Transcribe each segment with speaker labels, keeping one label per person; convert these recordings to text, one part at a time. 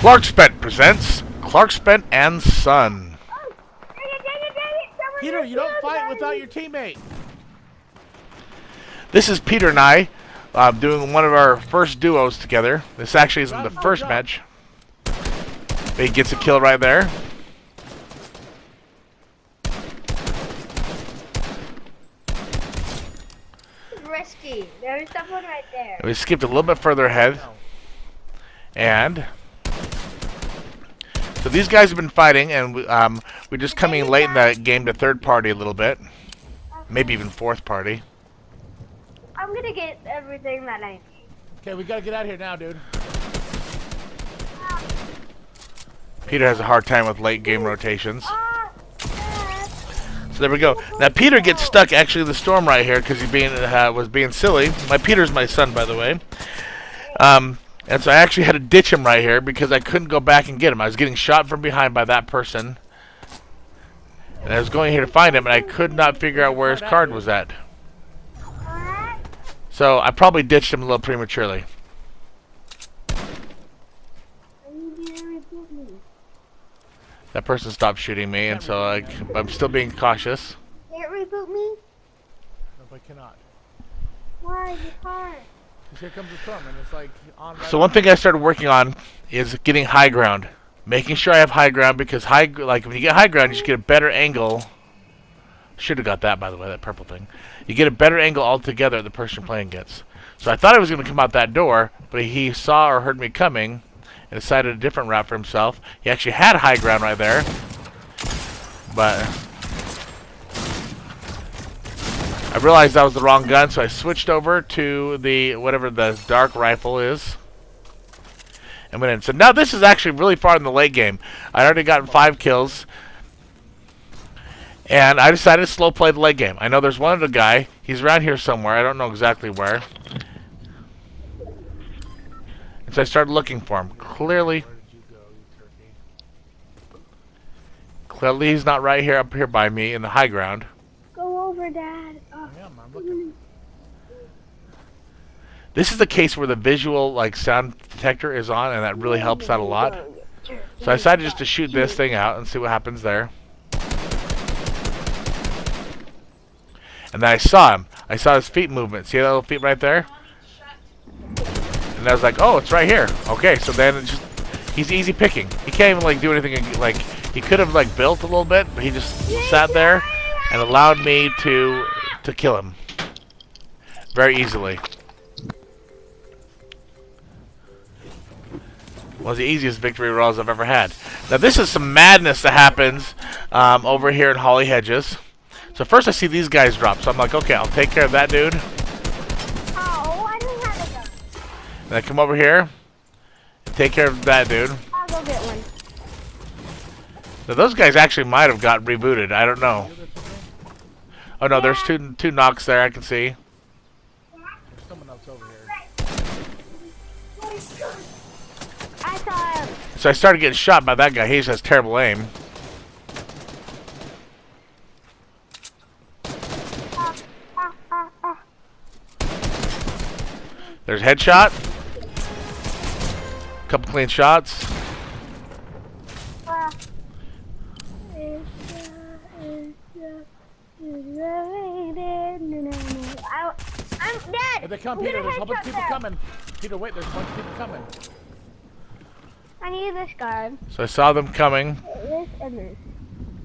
Speaker 1: Clarksbent presents Clarksbent and Son.
Speaker 2: Peter, you don't fight without your teammate.
Speaker 1: This is Peter and I doing one of our first duos together. This actually isn't the first match. He gets a kill right there.
Speaker 3: Risky. There's someone right there.
Speaker 1: We skipped a little bit further ahead. And so these guys have been fighting, and we're just coming late in the game to third party a little bit. Maybe even fourth party.
Speaker 3: I'm gonna get everything that I need.
Speaker 2: Okay, we gotta get out of here now, dude.
Speaker 1: Peter has a hard time with late game rotations. So there we go. Now Peter gets stuck actually in the storm right here because he was being silly. Peter's my son, by the way. And so I actually had to ditch him right here because I couldn't go back and get him. I was getting shot from behind by that person. And I was going here to find him, and I could not figure out where his card was at. So I probably ditched him a little prematurely. That person stopped shooting me, and so I'm still being cautious.
Speaker 3: Can't reboot me?
Speaker 2: No, I cannot.
Speaker 3: Why? You can't.
Speaker 2: Because here comes the storm, and it's like on right
Speaker 1: So one thing I started working on is getting high ground. Making sure I have high ground, because when you get high ground, you just get a better angle. Should have got that, by the way, that purple thing. You get a better angle altogether than the person playing gets. So I thought I was going to come out that door, but he saw or heard me coming and decided a different route for himself. He actually had high ground right there, but I realized that was the wrong gun, so I switched over to the whatever the dark rifle is and went in. So now this is actually really far in the late game. I already gotten 5 kills, and I decided to slow play the late game. I know there's one other guy. He's around here somewhere. I don't know exactly where. And so I started looking for him. Clearly he's not right here up here by me in the high ground.
Speaker 3: Go over, Dad.
Speaker 2: I'm looking.
Speaker 1: This is the case where the visual sound detector is on, and that really helps out a lot. So I decided just to shoot this thing out and see what happens there. And then I saw him. I saw his feet movement. See that little feet right there? And I was like, oh, it's right here. Okay, so then he's easy picking. He can't even do anything. He could have built a little bit, but he just sat there and allowed me to kill him very easily. Was the easiest victory rolls I've ever had. Now this is some madness that happens over here in Holly Hedges. So first I see these guys drop, so I'm like, okay, I'll take care of that dude.
Speaker 3: Oh, I don't have a gun.
Speaker 1: And I come over here and take care of that dude.
Speaker 3: I'll go get one.
Speaker 1: Now those guys actually might have got rebooted. I don't know. Oh no, there's two knocks there I can see.
Speaker 2: There's someone else over here.
Speaker 3: I saw him.
Speaker 1: So I started getting shot by that guy. He just has terrible aim. There's headshot. Couple clean shots.
Speaker 3: I'm dead.
Speaker 2: Here they come, Peter. There's a whole bunch of people coming. Peter, wait. There's a bunch of people coming.
Speaker 3: I need this guard.
Speaker 1: So I saw them coming.
Speaker 3: This and this.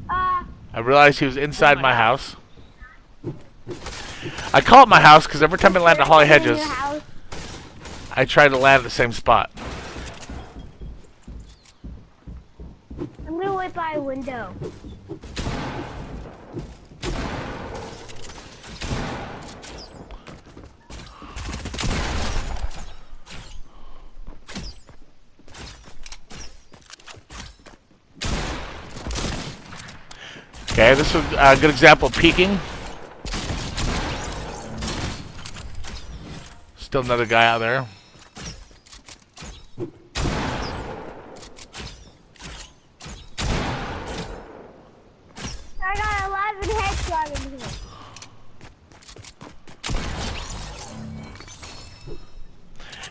Speaker 1: I realized he was inside my house. I call it my house because every time I land at Holly Hedges, I try to land at the same spot.
Speaker 3: I'm gonna wait by a window.
Speaker 1: Okay, this is a good example of peeking. Still another guy out there.
Speaker 3: I got 11 headshots in here.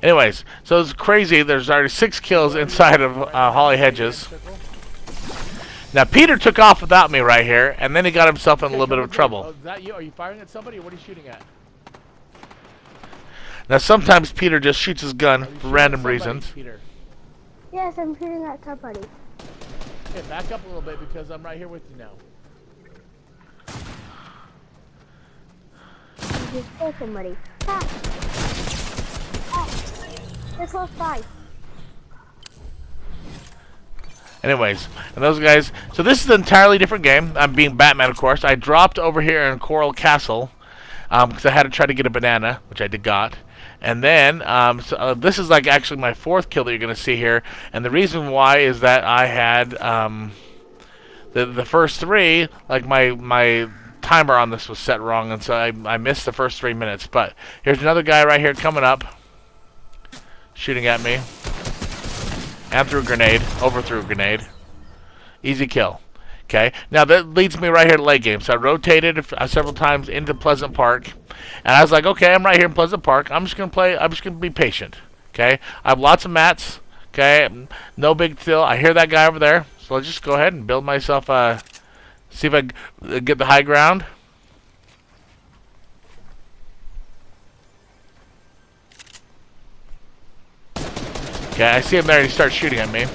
Speaker 1: Anyways, so it's crazy. There's already 6 kills inside of Holly Hedges. Now Peter took off without me right here, and then he got himself in a little bit of trouble.
Speaker 2: Oh, is that you? Are you firing at somebody, or what are you shooting at?
Speaker 1: Now sometimes Peter just shoots his gun
Speaker 2: Are you
Speaker 1: for
Speaker 2: shooting
Speaker 1: random
Speaker 2: at somebody,
Speaker 1: reasons.
Speaker 2: Peter?
Speaker 3: Yes, I'm shooting at somebody.
Speaker 2: Okay, back up a little bit because I'm right here with you now.
Speaker 3: I just killed somebody. Ah! Ah! They're close by.
Speaker 1: Anyways, and those guys. So this is an entirely different game. I'm being Batman, of course. I dropped over here in Coral Castle because I had to try to get a banana, which I got. And then this is like actually my 4th kill that you're going to see here. And the reason why is that I had the first 3, like my timer on this was set wrong, and so I missed the first 3 minutes. But here's another guy right here coming up, shooting at me. And threw a grenade. Overthrew a grenade. Easy kill. Okay. Now that leads me right here to late game. So I rotated several times into Pleasant Park. And I was like, okay, I'm right here in Pleasant Park. I'm just going to play. I'm just going to be patient. Okay. I have lots of mats. Okay. No big deal. I hear that guy over there. So let's just go ahead and build myself see if I get the high ground. Okay, I see him there and he starts shooting at me.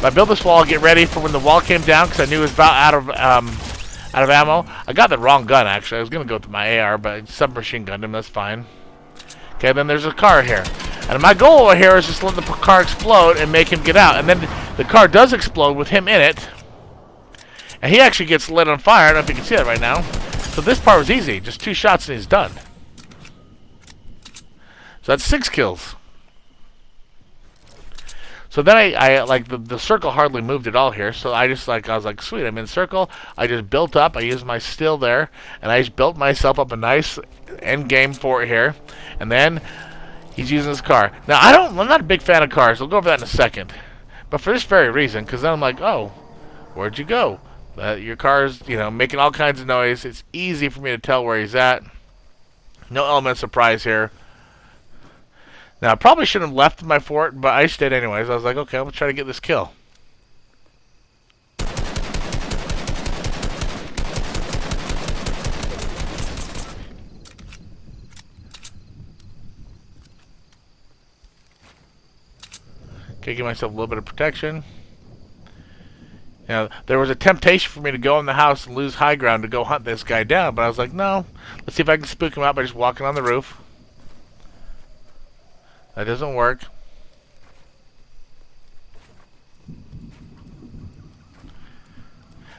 Speaker 1: I built this wall, get ready for when the wall came down because I knew it was about out of ammo. I got the wrong gun actually. I was gonna go with my AR, but I submachine gunned him. That's fine. Okay, then there's a car here, and my goal over here is just let the car explode and make him get out. And then the car does explode with him in it, and he actually gets lit on fire. I don't know if you can see that right now. So this part was easy. Just 2 shots and he's done. So that's 6 kills. So then I like the circle hardly moved at all here. So I was like, sweet, I'm in circle. I just built up. I used my still there, and I just built myself up a nice end game for it here. And then he's using his car. Now I'm not a big fan of cars. I'll go over that in a second. But for this very reason, because then I'm like, oh, where'd you go? Your car's making all kinds of noise. It's easy for me to tell where he's at. No element of surprise here. Now, I probably shouldn't have left my fort, but I stayed anyways. I was like, okay, I'm going to try to get this kill. Okay, give myself a little bit of protection. There was a temptation for me to go in the house and lose high ground to go hunt this guy down, but I was like, no. Let's see if I can spook him out by just walking on the roof. That doesn't work.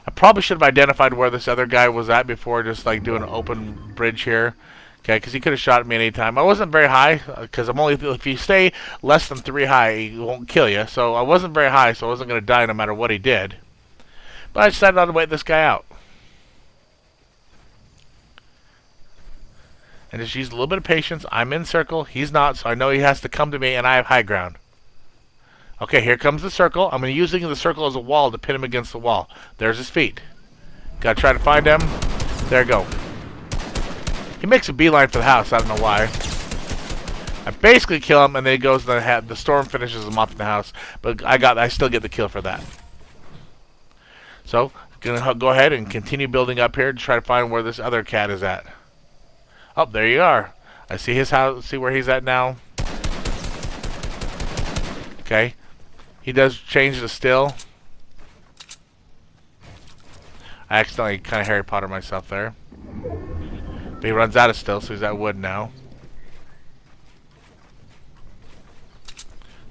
Speaker 1: I probably should have identified where this other guy was at before just like doing an open bridge here. Okay, because he could have shot at me any time. I wasn't very high because if you stay less than 3 high, he won't kill you. So I wasn't very high, so I wasn't going to die no matter what he did. But I decided not to wait this guy out. And just use a little bit of patience. I'm in circle. He's not, so I know he has to come to me, and I have high ground. Okay, here comes the circle. I'm going to use the circle as a wall to pin him against the wall. There's his feet. Got to try to find him. There you go. He makes a beeline for the house. I don't know why. I basically kill him, and then he goes, and the storm finishes him off in the house. But I still get the kill for that. So, going to go ahead and continue building up here to try to find where this other cat is at. Oh, there you are. I see his house. See where he's at now. Okay. He does change the still. I accidentally kind of Harry Potter myself there. But he runs out of still, so he's at wood now.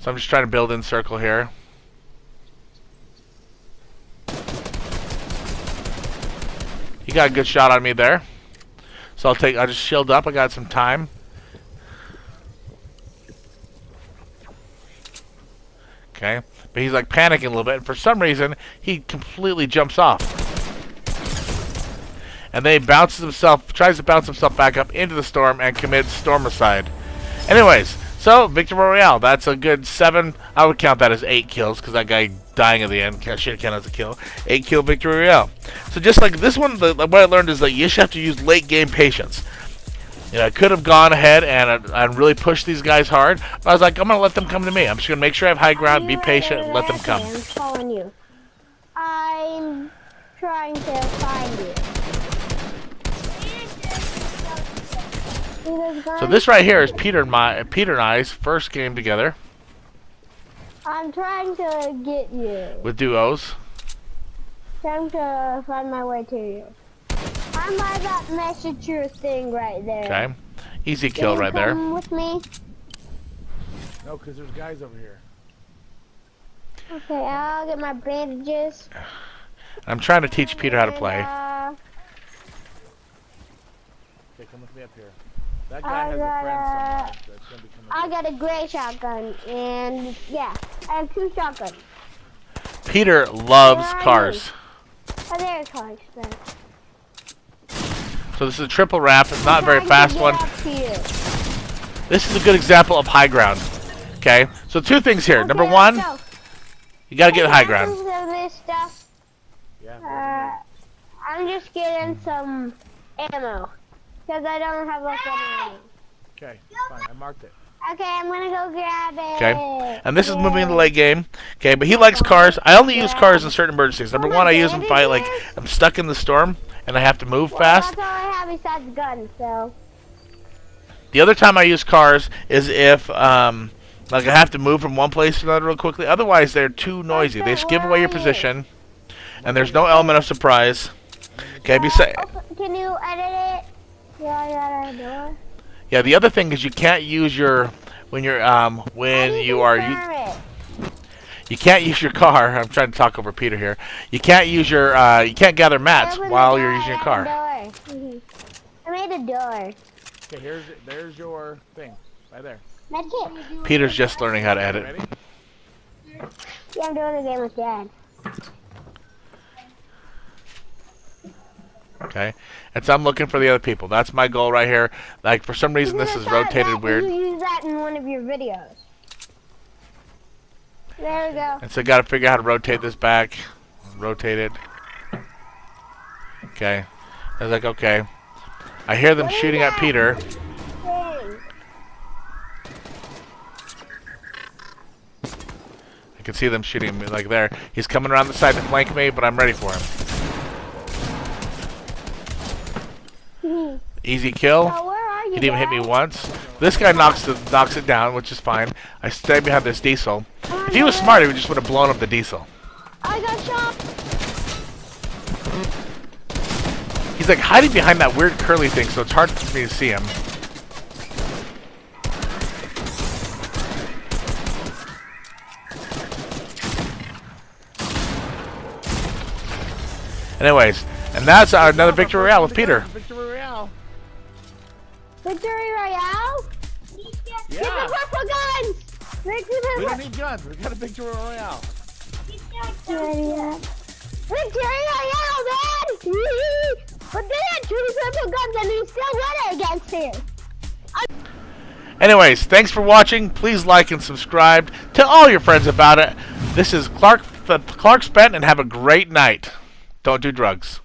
Speaker 1: So I'm just trying to build in circle here. He got a good shot on me there. So I'll just shield up. I got some time. Okay. But he's like panicking a little bit. And for some reason, he completely jumps off. And then he tries to bounce himself back up into the storm and commits stormicide. Anyways, so Victor Royale. That's a good 7. I would count that as 8 kills because that guy dying at the end should count as a kill. 8 kill Victor Royale. So just like this one, what I learned is that you just have to use late game patience. You know, I could have gone ahead and really pushed these guys hard, but I was like, I'm going to let them come to me. I'm just going to make sure I have high ground, be patient, and let them come.
Speaker 3: I'm following you. I'm trying to find you.
Speaker 1: So this right here is Peter and I's first game together
Speaker 3: I'm trying to get you.
Speaker 1: with duos.
Speaker 3: Trying to find my way to you. I'm by that messenger thing right there.
Speaker 1: Okay, easy kill right there.
Speaker 3: Come with me.
Speaker 2: No, because there's guys over here.
Speaker 3: Okay, I'll get my bandages.
Speaker 1: I'm trying to teach Peter how to play.
Speaker 2: Okay, come with me up here. That guy has a friend somewhere that's gonna be coming.
Speaker 3: I got a gray shotgun, and yeah, I have 2 shotguns.
Speaker 1: Peter loves
Speaker 3: Where are
Speaker 1: cars.
Speaker 3: Oh, there's Clarksbent.
Speaker 1: So this is a triple wrap. It's not a very fast one.
Speaker 3: Here.
Speaker 1: This is a good example of high ground. Okay, so 2 things here.
Speaker 3: Okay,
Speaker 1: Number
Speaker 3: let's
Speaker 1: 1,
Speaker 3: go.
Speaker 1: you got to get
Speaker 3: Hey,
Speaker 1: high
Speaker 3: can I
Speaker 1: ground.
Speaker 3: do some of this stuff?
Speaker 2: Yeah.
Speaker 3: I'm just getting some ammo. Because I don't have like any ammo.
Speaker 2: Okay, fine. I marked it.
Speaker 3: Okay, I'm gonna go grab it.
Speaker 1: Okay, and this is moving into late game. Okay, but he likes cars. I only use cars in certain emergencies. Number 1, I use them if I I'm stuck in the storm and I have to move fast.
Speaker 3: That's all I have besides guns, so.
Speaker 1: The other time I use cars is if like I have to move from one place to another real quickly. Otherwise, they're too noisy. They just give away your position, and there's no element of surprise. Okay,
Speaker 3: Can you edit it? Yeah, I got a door.
Speaker 1: yeah. The other thing is you can't use your when you can't use your car. I'm trying to talk over Peter here. You can't use your you can't gather mats while you're using your car.
Speaker 3: I made a door.
Speaker 2: Okay, there's your thing. Right there.
Speaker 3: Medkit.
Speaker 1: Peter's just learning how to edit.
Speaker 2: Ready?
Speaker 3: Yeah, I'm doing a game with Dad.
Speaker 1: Okay, and so I'm looking for the other people. That's my goal right here. Like for some reason this is rotated weird.
Speaker 3: You use that in one of your videos. There we go.
Speaker 1: And so I got to figure out how to rotate this back. Rotate it. Okay. I was like, okay. I hear them shooting at Peter.
Speaker 3: Hey.
Speaker 1: I can see them shooting me like there. He's coming around the side to flank me, but I'm ready for him. Easy kill.
Speaker 3: So where are you,
Speaker 1: He didn't even hit me
Speaker 3: Dad?
Speaker 1: once. This guy knocks it down, which is fine. I stay behind this diesel. If he was smart, he just would have blown up the diesel.
Speaker 3: I got shot.
Speaker 1: He's like hiding behind that weird curly thing, so it's hard for me to see him. Anyways, and that's another victory royale with Peter.
Speaker 2: Victory Royale.
Speaker 3: Victory Royale?
Speaker 2: Yeah.
Speaker 3: Get the purple guns! Victory
Speaker 2: We don't need guns. We got a Victory Royale.
Speaker 3: Royale, Dad! But they had 2 purple guns and we still won it against him.
Speaker 1: Anyways, thanks for watching. Please like and subscribe. Tell all your friends about it. This is Clarksbent, and have a great night. Don't do drugs.